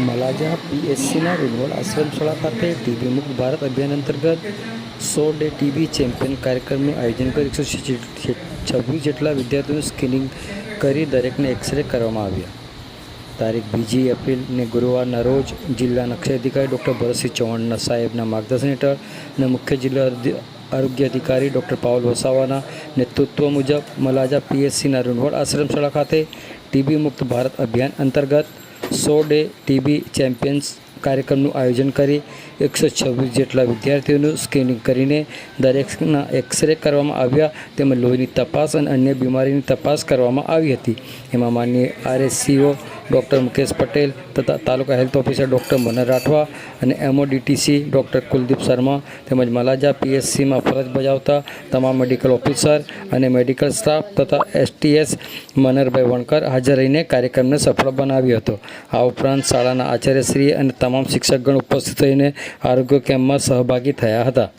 મલાજા પીએસસીના રૂનવડ આશ્રમશાળા ખાતે ટીબી મુક્ત ભારત અભિયાન અંતર્ગત 100 ડે ટીબી ચેમ્પિયન કાર્યક્રમનું આયોજન કરી 126 જેટલા વિદ્યાર્થીઓનું સ્ક્રીનિંગ કરી દરેકને એક્સરે કરવામાં આવ્યા. તારીખ 2 એપ્રિલને ગુરુવારના રોજ જિલ્લા નકશા અધિકારી ડૉક્ટર ભરતસિંહ ચૌહાણના સાહેબના માર્ગદર્શન હેઠળ અને મુખ્ય જિલ્લા આરોગ્ય અધિકારી ડૉક્ટર પાઉલ વસાવાના નેતૃત્વ મુજબ મલાજા પીએસસીના રૂનવડ આશ્રમશાળા ખાતે ટીબી મુક્ત ભારત અભિયાન અંતર્ગત 100 ડે ટીબી ચેમ્પિયન્સ કાર્યક્રમનું આયોજન કરી 126 જેટલા વિદ્યાર્થીઓનું સ્ક્રીનિંગ કરીને દરેકના એક્સરે કરવામાં આવ્યા તેમજ લોહીની તપાસ અને અન્ય બીમારીની તપાસ કરવામાં આવી હતી. એમાં માનનીય આરએસસીઓ ડૉક્ટર મુકેશ પટેલ તથા તાલુકા હેલ્થ ઓફિસર ડૉક્ટર મનર રાઠવા અને એમઓડીટીસી ડૉક્ટર કુલદીપ શર્મા તેમજ મલાજા પીએસસીમાં ફરજ બજાવતા તમામ મેડિકલ ઓફિસર અને મેડિકલ સ્ટાફ તથા એસટીએસ મનરભાઈ વણકર હાજર રહીને કાર્યક્રમને સફળ બનાવ્યો હતો. આ ઉપરાંત શાળાના આચાર્યશ્રી અને તમામ શિક્ષકગણ ઉપસ્થિત રહીને આરોગ્ય કેમ્પમાં સહભાગી થયા હતા.